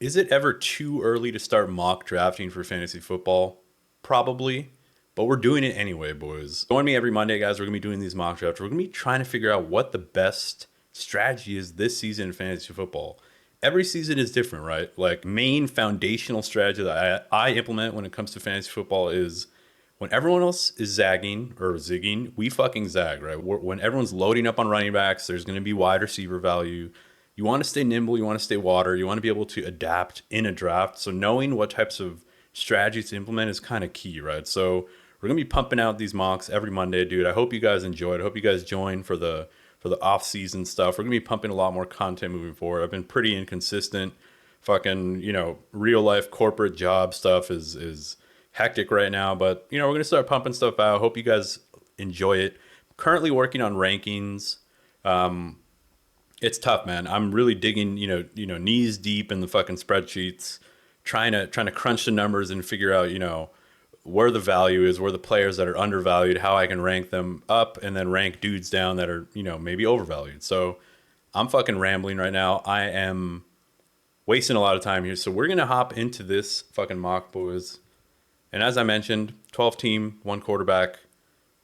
Is it ever too early to start mock drafting for fantasy football? Probably, but we're doing it anyway, boys. Join me every Monday, guys. We're going to be doing these mock drafts. We're going to be trying to figure out what the best strategy is this season in fantasy football. Every season is different, right? Like, main foundational strategy that I implement when it comes to fantasy football is when everyone else is zagging or zigging, we fucking zag, right? When everyone's loading up on running backs, there's going to be wide receiver value. You want to stay nimble, you want to stay water, you want to be able to adapt in a draft. So knowing what types of strategies to implement is kind of key, right? So we're gonna be pumping out these mocks every Monday, dude. I hope you guys enjoyed. I hope you guys join for the off season stuff. We're gonna be pumping a lot more content moving forward. I've been pretty inconsistent. Fucking, real life corporate job stuff is hectic right now, but we're gonna start pumping stuff out. Hope you guys enjoy it. Currently working on rankings. It's tough, man. I'm really digging, knees deep in the fucking spreadsheets, trying to crunch the numbers and figure out, where the value is, where the players that are undervalued, how I can rank them up, and then rank dudes down that are, maybe overvalued. So I'm fucking rambling right now. I am wasting a lot of time here. So we're gonna hop into this fucking mock, boys. And as I mentioned, 12 team, one quarterback,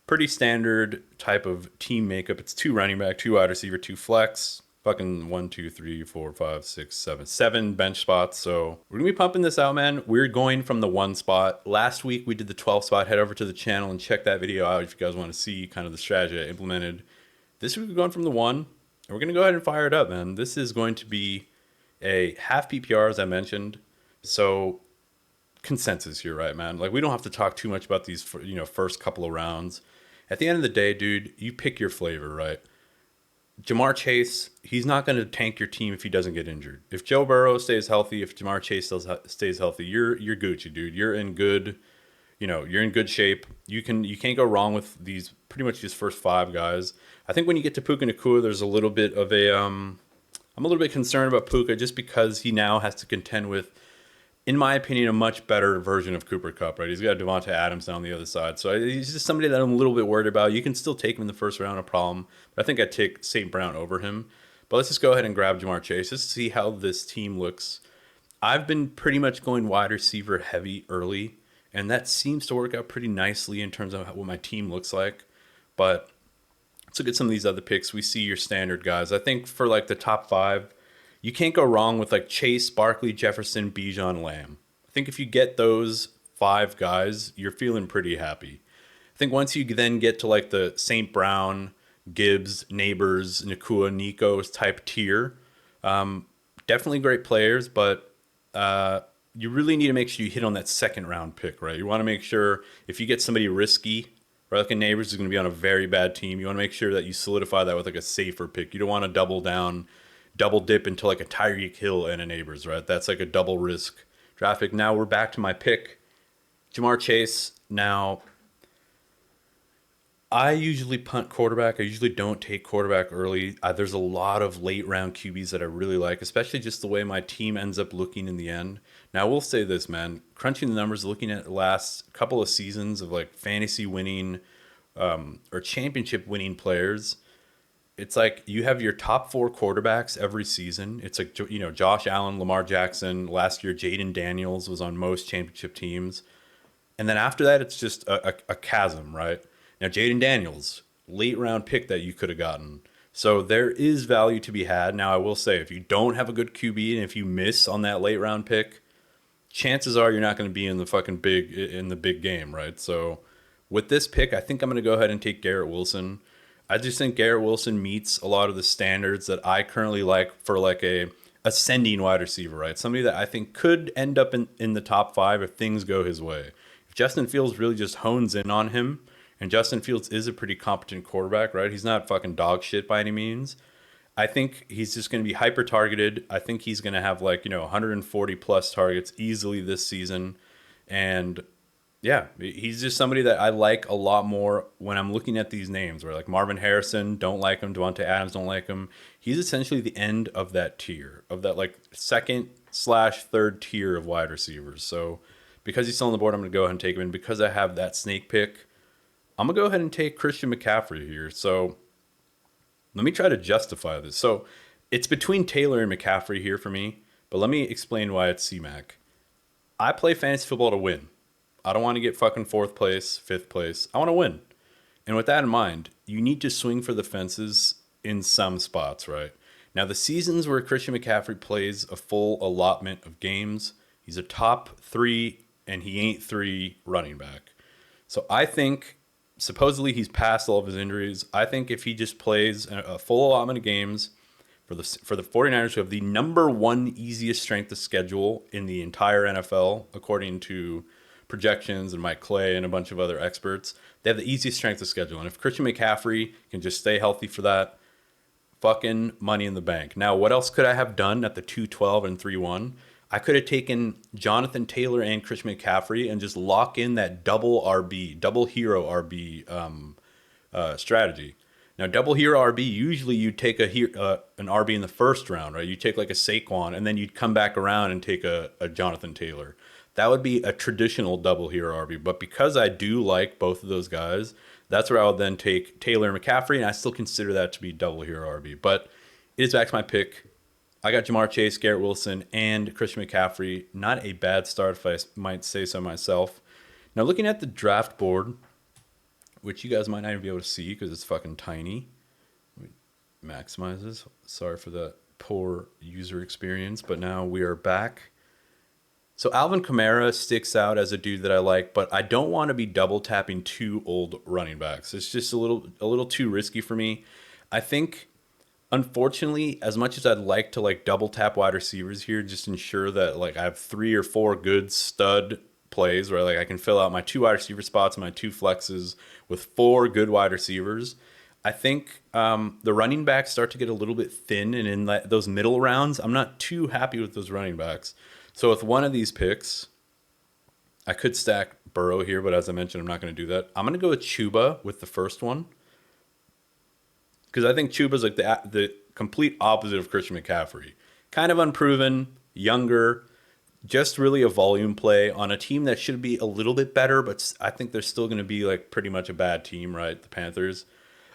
pretty standard type of team makeup. It's two running back, two wide receiver, two flex, fucking one, two, three, four, five, six, seven bench spots. So we're gonna be pumping this out, man. We're going from the one spot. Last week we did the 12 spot. Head over to the channel and check that video out if you guys want to see kind of the strategy I implemented. This week we're going from the one, and we're gonna go ahead and fire it up, man. This is going to be a half PPR, as I mentioned. So consensus here, right, man? Like, we don't have to talk too much about these, first couple of rounds. At the end of the day, dude, you pick your flavor, right? Jamar Chase, he's not going to tank your team if he doesn't get injured. If Joe Burrow stays healthy, if Jamar Chase stays healthy, you're Gucci, dude. You're in good, you're in good shape. You can't go wrong with these pretty much these first five guys. I think when you get to Puka Nacua, there's a little bit of a I'm a little bit concerned about Puka just because he now has to contend with, in my opinion, a much better version of Cooper Kupp, right? He's got Devontae Adams down the other side. So he's just somebody that I'm a little bit worried about. You can still take him in the first round, no problem. But I think I'd take St. Brown over him. But let's just go ahead and grab Jamar Chase. Let's see how this team looks. I've been pretty much going wide receiver heavy early, and that seems to work out pretty nicely in terms of what my team looks like. But let's look at some of these other picks. We see your standard guys. I think for like the top five, you can't go wrong with like Chase, Barkley, Jefferson, Bijan, Lamb. I think if you get those five guys, you're feeling pretty happy. I think once you then get to like the St. Brown, Gibbs, Neighbors, Nakua, Nico's type tier, definitely great players, but you really need to make sure you hit on that second round pick, right? You want to make sure if you get somebody risky, right, like a Neighbors is going to be on a very bad team, you want to make sure that you solidify that with like a safer pick. You don't want to double down, double dip into like a Tyreek Hill and a Neighbors, right? That's like a double risk draft pick. Now we're back to my pick, Jamar Chase. Now, I usually punt quarterback. I usually don't take quarterback early. There's a lot of late round QBs that I really like, especially just the way my team ends up looking in the end. Now, I will say this, man. Crunching the numbers, looking at the last couple of seasons of like fantasy winning or championship winning players, it's like you have your top four quarterbacks every season. It's like, Josh Allen, Lamar Jackson. Last year, Jaden Daniels was on most championship teams. And then after that, it's just a chasm, right? Now, Jaden Daniels, late round pick that you could have gotten. So there is value to be had. Now, I will say, if you don't have a good QB and if you miss on that late round pick, chances are you're not going to be in the big game, right? So with this pick, I think I'm going to go ahead and take Garrett Wilson. I just think Garrett Wilson meets a lot of the standards that I currently like for like a ascending wide receiver, right? Somebody that I think could end up in the top five if things go his way. If Justin Fields really just hones in on him, and Justin Fields is a pretty competent quarterback, right? He's not fucking dog shit by any means. I think he's just going to be hyper targeted. I think he's going to have 140 plus targets easily this season. And yeah, he's just somebody that I like a lot more when I'm looking at these names, where like Marvin Harrison, don't like him. Devontae Adams, don't like him. He's essentially the end of that tier, of that like second/third tier of wide receivers. So because he's still on the board, I'm going to go ahead and take him. And because I have that snake pick, I'm going to go ahead and take Christian McCaffrey here. So let me try to justify this. So it's between Taylor and McCaffrey here for me. but let me explain why it's C-Mac. I play fantasy football to win. I don't want to get fucking fourth place, fifth place. I want to win. And with that in mind, you need to swing for the fences in some spots, right? Now, the seasons where Christian McCaffrey plays a full allotment of games, he's a top 3 and he ain't 3 running back. So I think supposedly he's past all of his injuries. I think if he just plays a full allotment of games for the 49ers, who have the number 1 easiest strength of schedule in the entire NFL, according to projections and Mike Clay and a bunch of other experts, they have the easiest strength of schedule. And if Christian McCaffrey can just stay healthy for that, fucking money in the bank. Now, what else could I have done at the 2-12 and 3-1? I could have taken Jonathan Taylor and Christian McCaffrey and just lock in that double RB, double hero RB strategy. Now, double hero RB, usually you take an RB in the first round, right? You take like a Saquon, and then you'd come back around and take a Jonathan Taylor. That would be a traditional double hero RB. But because I do like both of those guys, that's where I would then take Taylor and McCaffrey, and I still consider that to be double hero RB. But it is back to my pick. I got Jamar Chase, Garrett Wilson, and Christian McCaffrey. Not a bad start, if I might say so myself. Now, looking at the draft board, which you guys might not even be able to see because it's fucking tiny. Maximize this. Sorry for the poor user experience, but now we are back. So Alvin Kamara sticks out as a dude that I like, but I don't want to be double tapping 2 old running backs. It's just a little too risky for me. I think, unfortunately, as much as I'd like to like double tap wide receivers here, just ensure that like I have 3 or 4 good stud plays where like I can fill out my 2 wide receiver spots and my 2 flexes with 4 good wide receivers. I think the running backs start to get a little bit thin, and in those middle rounds, I'm not too happy with those running backs. So with one of these picks, I could stack Burrow here, but as I mentioned, I'm not going to do that. I'm going to go with Chuba with the first one, because I think Chuba's like the complete opposite of Christian McCaffrey. Kind of unproven, younger, just really a volume play on a team that should be a little bit better, but I think they're still going to be like pretty much a bad team, right? The Panthers.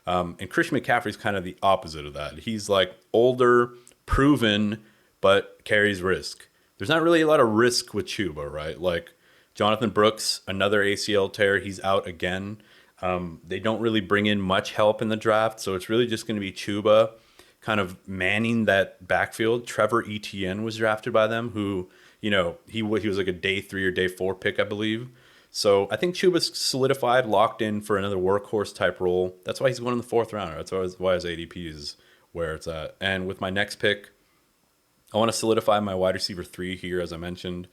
And Christian McCaffrey's kind of the opposite of that. He's like older, proven, but carries risk. There's not really a lot of risk with Chuba, right? Like Jonathan Brooks, another ACL tear, he's out again. They don't really bring in much help in the draft, so it's really just going to be Chuba kind of manning that backfield. Trevor Etienne was drafted by them, who, you know, he was like a day 3 or day 4 pick, I believe. So I think Chuba's solidified, locked in for another workhorse type role. That's why he's going in the 4th round. That's why his ADP is where it's at. And with my next pick, I want to solidify my wide receiver 3 here, as I mentioned.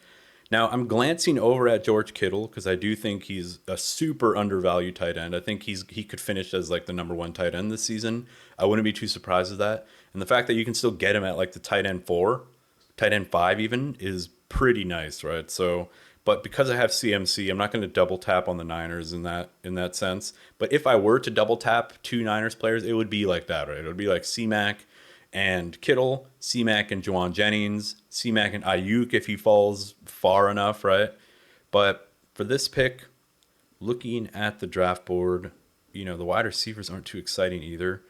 Now, I'm glancing over at George Kittle because I do think he's a super undervalued tight end. I think he could finish as like the number 1 tight end this season. I wouldn't be too surprised with that. And the fact that you can still get him at like the tight end 4, tight end 5 even, is pretty nice, right? So, but because I have CMC, I'm not going to double tap on the Niners in that sense. But if I were to double tap 2 Niners players, it would be like that, right? It would be like C-Mac and Kittle, C-Mac and Juwan Jennings, C-Mac and Ayuk if he falls far enough, right? But for this pick, looking at the draft board, you know, the wide receivers aren't too exciting either.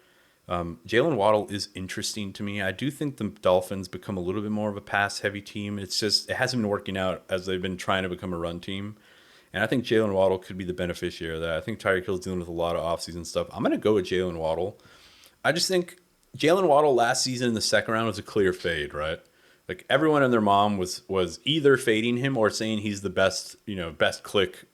Jalen Waddle is interesting to me. I do think the Dolphins become a little bit more of a pass-heavy team. It's just, it hasn't been working out as they've been trying to become a run team. And I think Jalen Waddle could be the beneficiary of that. I think Tyreek Hill's dealing with a lot of offseason stuff. I'm going to go with Jalen Waddle. I just think Jalen Waddle last season in the 2nd round was a clear fade, right? Like everyone and their mom was either fading him or saying he's the best, you know, best click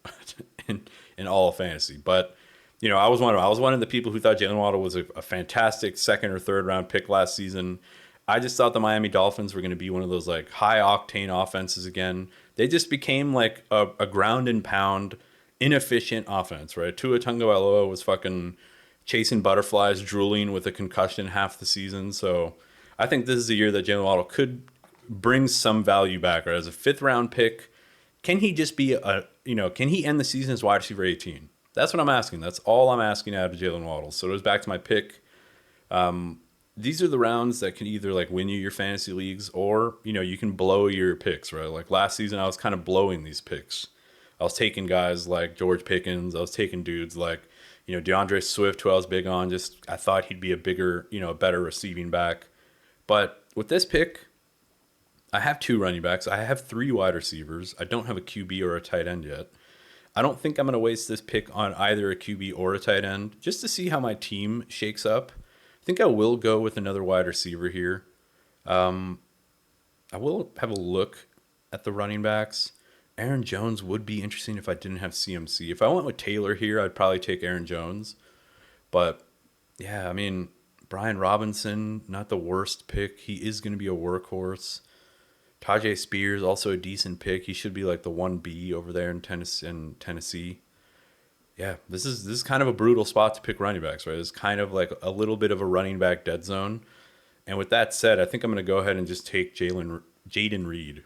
in all of fantasy. But, you know, I was one of the people who thought Jalen Waddle was a fantastic 2nd or 3rd round pick last season. I just thought the Miami Dolphins were going to be one of those like high octane offenses again. They just became like a ground and pound, inefficient offense, right? Tua Tagovailoa was fucking chasing butterflies, drooling with a concussion half the season. So I think this is a year that Jalen Waddle could bring some value back, right? As a 5th round pick, can he just be can he end the season as wide receiver 18? That's what I'm asking. That's all I'm asking out of Jalen Waddle. So it goes back to my pick. These are the rounds that can either like win you your fantasy leagues or, you know, you can blow your picks, right? Like last season, I was kind of blowing these picks. I was taking guys like George Pickens. I was taking dudes like, you know, DeAndre Swift, who I was big on. Just I thought he'd be a bigger, you know, a better receiving back. But with this pick, I have two running backs. I have three wide receivers. I don't have a QB or a tight end yet. I don't think I'm going to waste this pick on either a QB or a tight end just to see how my team shakes up. I think I will go with another wide receiver here. I will have a look at the running backs. Aaron Jones would be interesting if I didn't have CMC. If I went with Taylor here, I'd probably take Aaron Jones. But yeah, I mean, Brian Robinson, not the worst pick. He is going to be a workhorse. Tajay Spears, also a decent pick. He should be like the 1B over there in Tennessee. Yeah, this is kind of a brutal spot to pick running backs, right? It's kind of like a little bit of a running back dead zone. And with that said, I think I'm going to go ahead and just take Jaden Reed.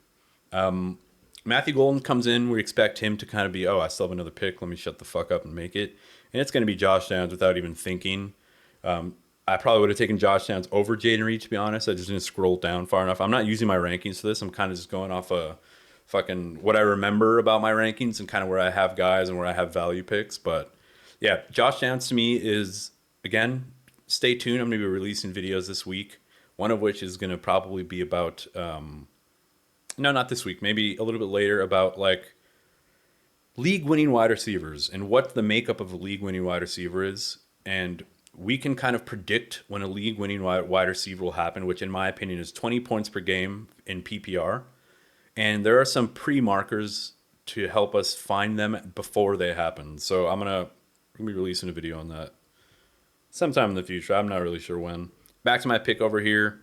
Matthew Golden comes in. We expect him to kind of be, oh, I still have another pick. Let me shut the fuck up and make it. And it's going to be Josh Downs without even thinking. I probably would have taken Josh Downs over Jaden Reed, to be honest. I just didn't scroll down far enough. I'm not using my rankings for this. I'm kind of just going off of fucking what I remember about my rankings and kind of where I have guys and where I have value picks. But yeah, Josh Downs to me is, again, stay tuned. I'm going to be releasing videos this week. One of which is going to probably be about, no, not this week, maybe a little bit later, about like league-winning wide receivers and what the makeup of a league-winning wide receiver is. And we can kind of predict when a league-winning wide receiver will happen, which in my opinion is 20 points per game in PPR. And there are some pre-markers to help us find them before they happen. So I'm going to be releasing a video on that sometime in the future. I'm not really sure when. Back to my pick over here.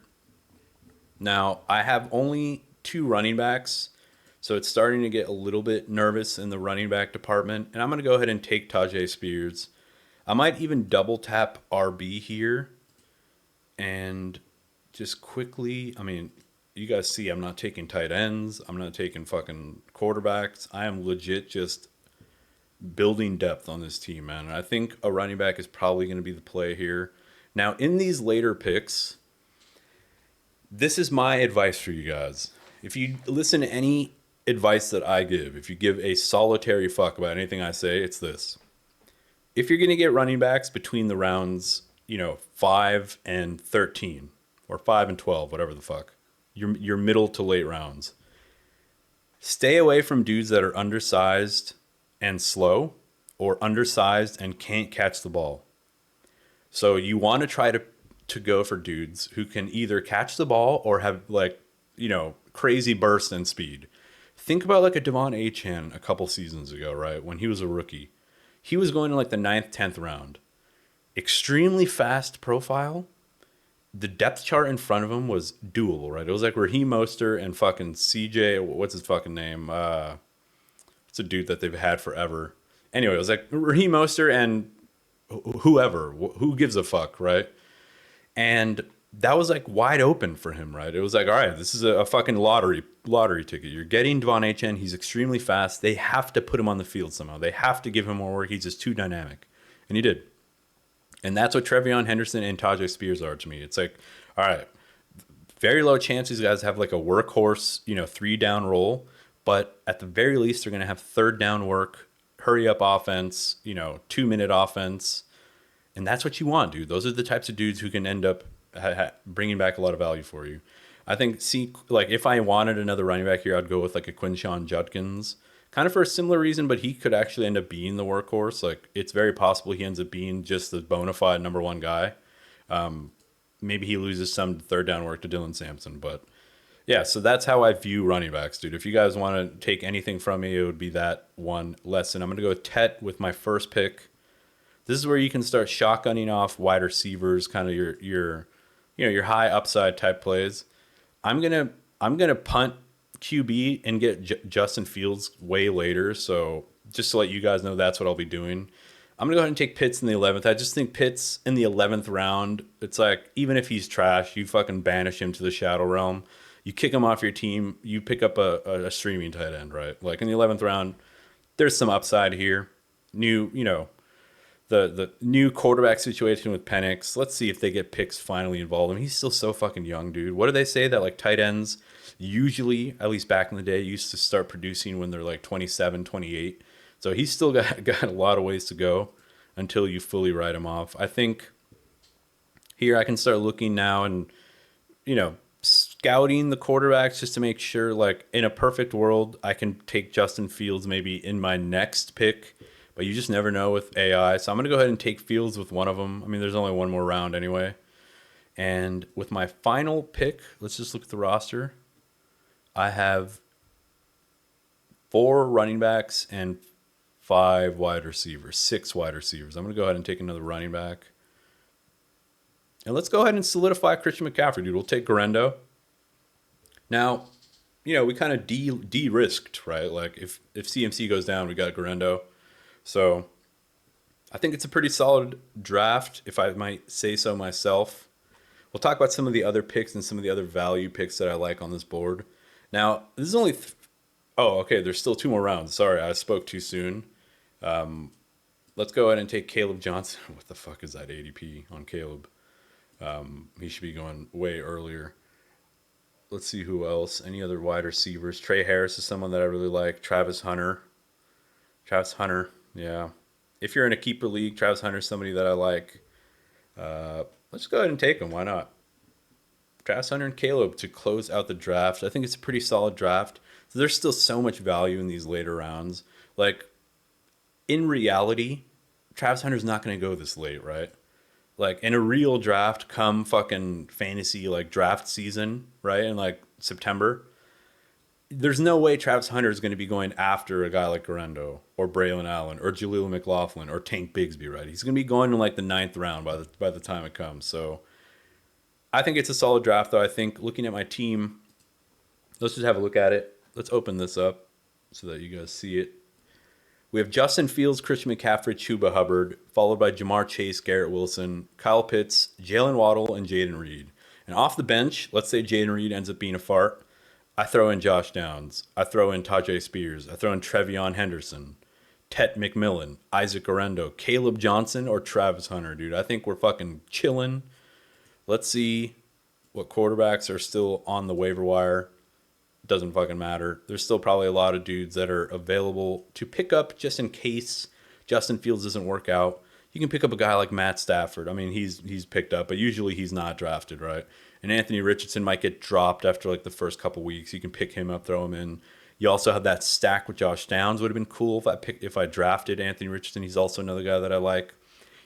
Now, I have only two running backs, so it's starting to get a little bit nervous in the running back department. And I'm going to go ahead and take Tajay Spears. I might even double tap RB here. And just quickly, I mean, you guys see I'm not taking tight ends. I'm not taking fucking quarterbacks. I am legit just building depth on this team, man. And I think a running back is probably going to be the play here. Now, in these later picks, this is my advice for you guys. If you listen to any advice that I give, if you give a solitary fuck about anything I say, it's this. If you're going to get running backs between the rounds, 5 and 13, or 5 and 12, whatever the fuck, your middle to late rounds, stay away from dudes that are undersized and slow, or undersized and can't catch the ball. So you want to try to go for dudes who can either catch the ball or have crazy burst and speed. Think about like a Devon Achane a couple seasons ago, right? When he was a rookie. He was going to like the 9th, 10th round. Extremely fast profile. The depth chart in front of him was doable, right? It was like Raheem Mostert and fucking CJ, what's his fucking name? It's a dude that they've had forever. Anyway, it was like Raheem Mostert and whoever, who gives a fuck, right? And that was like wide open for him, right? It was like, all right, this is a fucking lottery ticket. You're getting Devon Achane. He's extremely fast. They have to put him on the field somehow. They have to give him more work. He's just too dynamic. And he did. And that's what Trevion Henderson and Tajay Spears are to me. It's like, all right, very low chance these guys have like a workhorse, 3-down role. But at the very least, they're going to have 3rd down work, hurry up offense, 2-minute offense. And that's what you want, dude. Those are the types of dudes who can end up bringing back a lot of value for you. I think, if I wanted another running back here, I'd go with like a Quinshon Judkins, kind of for a similar reason, but he could actually end up being the workhorse. Like, it's very possible he ends up being just the bona fide number one guy. Maybe he loses some 3rd down work to Dylan Sampson, but yeah, so that's how I view running backs, dude. If you guys want to take anything from me, it would be that one lesson. I'm going to go with Tet with my first pick. This is where you can start shotgunning off wide receivers, kind of your high upside type plays. I'm gonna punt QB and get Justin Fields way later. So just to let you guys know, that's what I'll be doing. I'm gonna go ahead and take Pitts in the 11th. I just think Pitts in the 11th round, it's like, even if he's trash, you fucking banish him to the shadow realm. You kick him off your team. You pick up a streaming tight end, right? Like in the 11th round, there's some upside here. The new quarterback situation with Penix. Let's see if they get picks finally involved. I mean, he's still so fucking young, dude. What do they say that like tight ends usually, at least back in the day, used to start producing when they're like 27, 28. So he's still got a lot of ways to go until you fully write him off. I think here I can start looking now and, scouting the quarterbacks just to make sure, like, in a perfect world, I can take Justin Fields maybe in my next pick, but you just never know with AI. So I'm going to go ahead and take Fields with one of them. I mean, there's only one more round anyway. And with my final pick, let's just look at the roster. I have 4 running backs and 5 wide receivers, 6 wide receivers. I'm going to go ahead and take another running back. And let's go ahead and solidify Christian McCaffrey, dude. We'll take Garendo. Now, we kind of de-risked, right? Like, if CMC goes down, we got Garendo. So I think it's a pretty solid draft, if I might say so myself. We'll talk about some of the other picks and some of the other value picks that I like on this board. Now, this is only... oh, okay, there's still 2 more rounds. Sorry, I spoke too soon. Let's go ahead and take Caleb Johnson. What the fuck is that ADP on Caleb? He should be going way earlier. Let's see who else. Any other wide receivers? Trey Harris is someone that I really like. Travis Hunter, yeah. If you're in a keeper league, Travis Hunter is somebody that I like. Let's go ahead and take him. Why not? Travis Hunter and Caleb to close out the draft. I think it's a pretty solid draft. So there's still so much value in these later rounds. Like, in reality, Travis Hunter's not going to go this late, right? Like, in a real draft, come fucking fantasy, like, draft season, right, in, like, September, there's no way Travis Hunter is going to be going after a guy like Garendo or Braylon Allen or Jaleel McLaughlin or Tank Bigsby, right? He's going to be going in, like, the 9th round by the time it comes. So I think it's a solid draft, though. I think, looking at my team, let's just have a look at it. Let's open this up so that you guys see it. We have Justin Fields, Christian McCaffrey, Chuba Hubbard, followed by Jamar Chase, Garrett Wilson, Kyle Pitts, Jalen Waddle, and Jaden Reed. And off the bench, let's say Jaden Reed ends up being a fart. I throw in Josh Downs. I throw in Tajay Spears. I throw in Trevion Henderson, Tet McMillan, Isaac Garendo, Caleb Johnson, or Travis Hunter, dude. I think we're fucking chilling. Let's see what quarterbacks are still on the waiver wire. Doesn't fucking matter. There's still probably a lot of dudes that are available to pick up just in case Justin Fields doesn't work out. You can pick up a guy like Matt Stafford. I mean, he's picked up, but usually he's not drafted, right? And Anthony Richardson might get dropped after like the first couple weeks. You can pick him up, throw him in. You also have that stack with Josh Downs. Would have been cool if I drafted Anthony Richardson. He's also another guy that I like.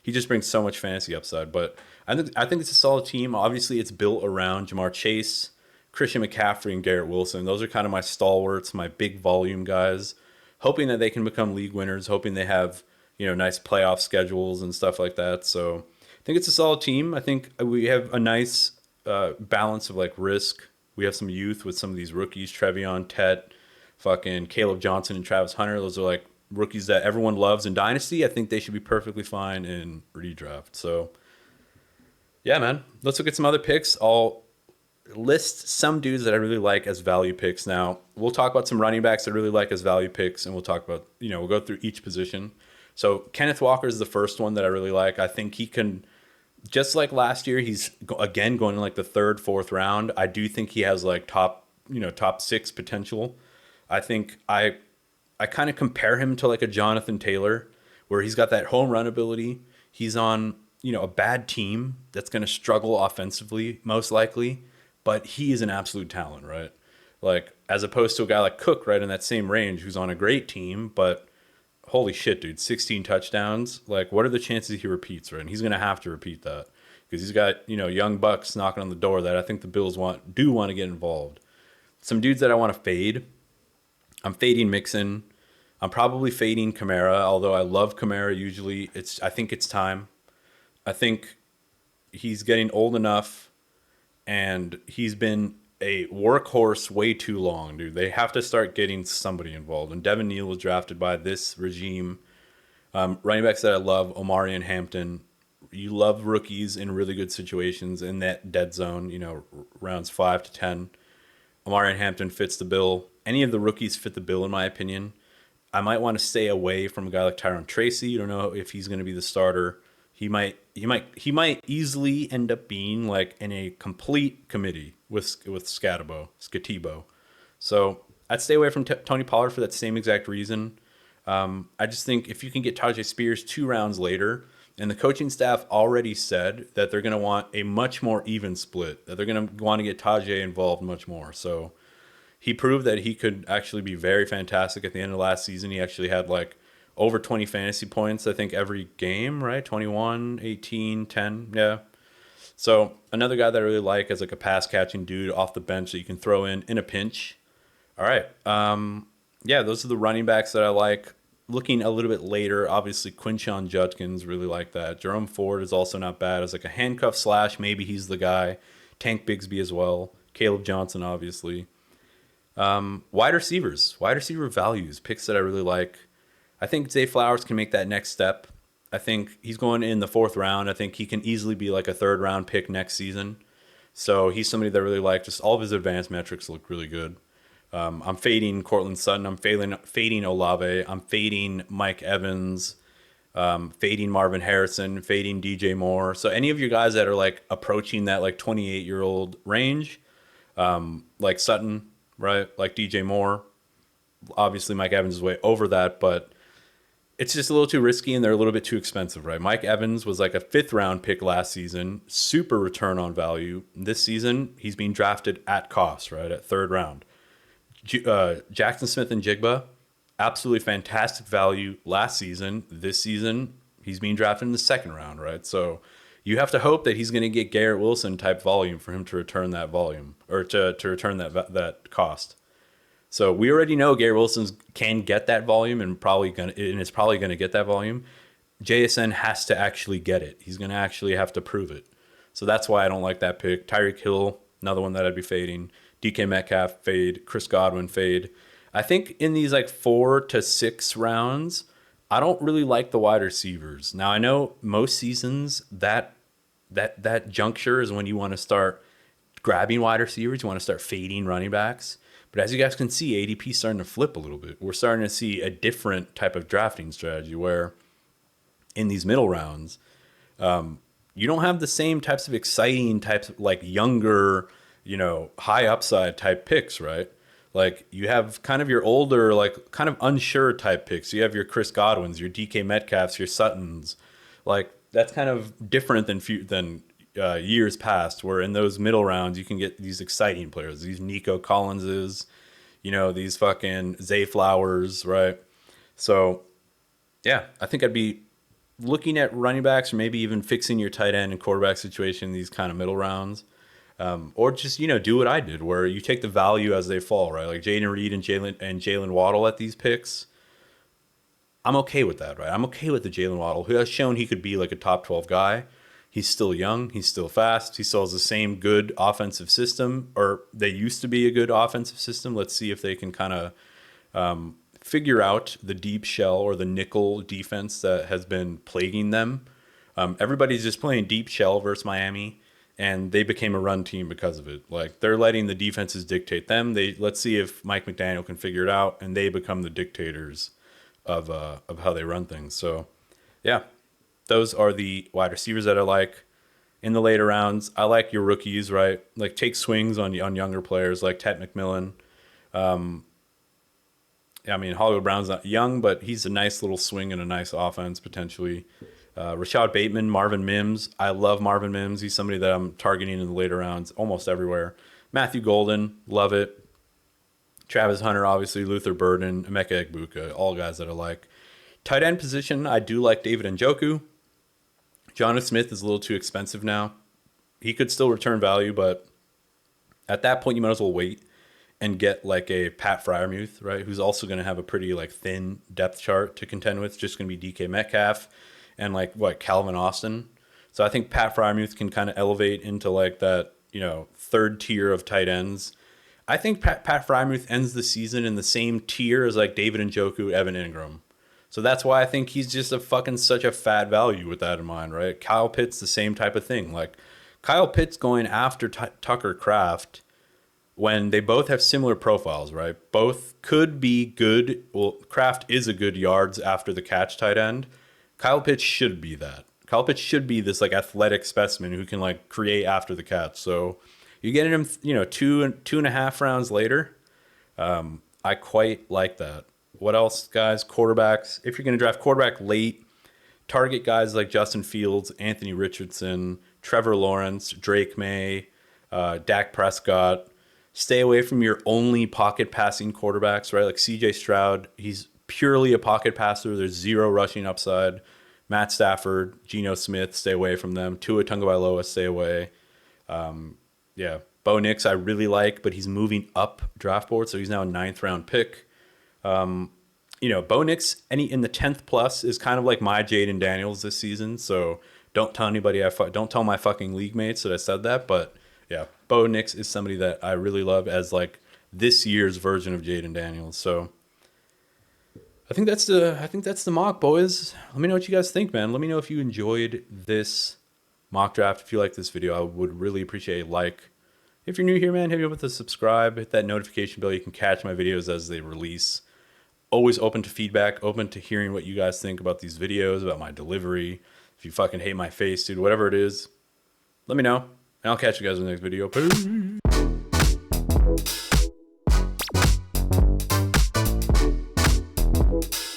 He just brings so much fantasy upside. But I think it's a solid team. Obviously, it's built around Jamar Chase, Christian McCaffrey, and Garrett Wilson. Those are kind of my stalwarts, my big volume guys, hoping that they can become league winners, hoping they have, nice playoff schedules and stuff like that. So I think it's a solid team. I think we have a nice balance of like risk. We have some youth with some of these rookies, Trevion, Tet, fucking Caleb Johnson, and Travis Hunter. Those are like rookies that everyone loves in Dynasty. I think they should be perfectly fine in redraft. So yeah, man, let's look at some other picks. I'll list some dudes that I really like as value picks. Now, we'll talk about some running backs I really like as value picks, and we'll talk about, we'll go through each position. So Kenneth Walker is the first one that I really like. I think he can, just like last year, he's again going in like the 3rd, 4th round. I do think he has like top 6 potential. I think I kind of compare him to like a Jonathan Taylor, where he's got that home run ability. He's on, a bad team that's going to struggle offensively, most likely. But he is an absolute talent, right? Like, as opposed to a guy like Cook, right, in that same range, who's on a great team, but holy shit, dude, 16 touchdowns. Like, what are the chances he repeats, right? And he's going to have to repeat that because he's got, young bucks knocking on the door that I think the Bills do want to get involved. Some dudes that I want to fade. I'm fading Mixon. I'm probably fading Kamara, although I love Kamara usually. I think it's time. I think he's getting old enough. And he's been a workhorse way too long, dude. They have to start getting somebody involved. And Devin Neal was drafted by this regime. Running backs that I love, Omari and Hampton. You love rookies in really good situations in that dead zone, rounds 5 to 10. Omari and Hampton fits the bill. Any of the rookies fit the bill, in my opinion. I might want to stay away from a guy like Tyrone Tracy. You don't know if he's going to be the starter. He might easily end up being like in a complete committee with Scatibo. So I'd stay away from Tony Pollard for that same exact reason. I just think if you can get Tajay Spears 2 rounds later, And the coaching staff already said that they're going to want a much more even split, that they're going to want to get Tajay involved much more. So he proved that he could actually be very fantastic at the end of last season. He actually had like over 20 fantasy points, I think, every game, right? 21, 18, 10. Yeah. So another guy that I really like as like a pass catching dude off the bench that you can throw in a pinch. All right. Yeah, those are the running backs that I like. Looking a little bit later, obviously Quinshon Judkins, really like that. Jerome Ford is also not bad as like a handcuff slash. Maybe he's the guy. Tank Bigsby as well. Caleb Johnson, obviously. Wide receivers, wide receiver values, picks that I really like. I think Zay Flowers can make that next step. I think he's going in the 4th round. I think he can easily be like a 3rd round pick next season. So he's somebody that I really like. Just all of his advanced metrics look really good. I'm fading Cortland Sutton. I'm fading Olave. I'm fading Mike Evans. Fading Marvin Harrison. Fading DJ Moore. So any of you guys that are like approaching that like 28-year-old range, like Sutton, right? Like DJ Moore. Obviously, Mike Evans is way over that, but it's just a little too risky and they're a little bit too expensive, right? Mike Evans was like a 5th round pick last season, super return on value. This season, he's being drafted at cost, right? At 3rd round. Jackson Smith and Jigba, absolutely fantastic value last season. This season, he's being drafted in the 2nd round, right? So you have to hope that he's going to get Garrett Wilson type volume for him to return that volume or to return that cost. So we already know Garrett Wilson can get that volume and is probably gonna get that volume. JSN has to actually get it. He's gonna actually have to prove it. So that's why I don't like that pick. Tyreek Hill, another one that I'd be fading. DK Metcalf, fade. Chris Godwin, fade. I think in these like 4 to 6 rounds, I don't really like the wide receivers. Now I know most seasons that juncture is when you want to start grabbing wide receivers. You want to start fading running backs. But as you guys can see, ADP is starting to flip a little bit. We're starting to see a different type of drafting strategy where in these middle rounds, you don't have the same types of exciting types of like younger, high upside type picks, right? Like you have kind of your older, like kind of unsure type picks. You have your Chris Godwins, your DK Metcalfs, your Suttons. Like that's kind of different than years past, where in those middle rounds you can get these exciting players, these Nico Collinses, these fucking Zay Flowers, right? So yeah, I think I'd be looking at running backs or maybe even fixing your tight end and quarterback situation in these kind of middle rounds. Or just, do what I did where you take the value as they fall, right? Like Jaden Reed and Jalen Waddle at these picks. I'm okay with that, right? I'm okay with the Jalen Waddle, who has shown he could be like a top 12 guy. He's still young. He's still fast. He still has the same good offensive system, or they used to be a good offensive system. Let's see if they can kind of figure out the deep shell or the nickel defense that has been plaguing them. Everybody's just playing deep shell versus Miami, and they became a run team because of it. Like they're letting the defenses dictate them. Let's see if Mike McDaniel can figure it out, and they become the dictators of how they run things. So, yeah. Those are the wide receivers that I like. In the later rounds, I like your rookies, right? Like take swings on younger players like Ted McMillan. Hollywood Brown's not young, but he's a nice little swing and a nice offense potentially. Rashad Bateman, Marvin Mims. I love Marvin Mims. He's somebody that I'm targeting in the later rounds almost everywhere. Matthew Golden, love it. Travis Hunter, obviously. Luther Burden, Emeka Egbuka, all guys that I like. Tight end position, I do like David Njoku. Jonathan Smith is a little too expensive now. He could still return value, but at that point, you might as well wait and get like a Pat Freiermuth, right? Who's also going to have a pretty like thin depth chart to contend with. Just going to be DK Metcalf and Calvin Austin. So I think Pat Freiermuth can kind of elevate into like that, 3rd tier of tight ends. I think Pat Freiermuth ends the season in the same tier as like David Njoku, Evan Ingram. So that's why I think he's just such a fat value with that in mind, right? Kyle Pitts, the same type of thing. Like Kyle Pitts going after Tucker Kraft when they both have similar profiles, right? Both could be good. Well, Kraft is a good yards after the catch tight end. Kyle Pitts should be that. Kyle Pitts should be this like athletic specimen who can like create after the catch. So you get him, 2.5 rounds later. I quite like that. What else, guys? Quarterbacks. If you're going to draft quarterback late, target guys like Justin Fields, Anthony Richardson, Trevor Lawrence, Drake May, Dak Prescott. Stay away from your only pocket passing quarterbacks, right? Like CJ Stroud, he's purely a pocket passer. There's zero rushing upside. Matt Stafford, Geno Smith, stay away from them. Tua Tagovailoa, stay away. Yeah, Bo Nix I really like, but he's moving up draft board, so he's now a 9th round pick. Bo Nix in the 10th plus is kind of like my Jaden Daniels this season. So don't tell anybody, don't tell my fucking league mates that I said that. But yeah, Bo Nix is somebody that I really love as like this year's version of Jaden Daniels. So I think that's the mock, boys. Let me know what you guys think, man. Let me know if you enjoyed this mock draft. If you like this video, I would really appreciate a like. If you're new here, man, hit me up with a subscribe. Hit that notification bell. You can catch my videos as they release. Always open to feedback, open to hearing what you guys think about these videos, about my delivery. If you fucking hate my face, dude, whatever it is, let me know. And I'll catch you guys in the next video. Peace.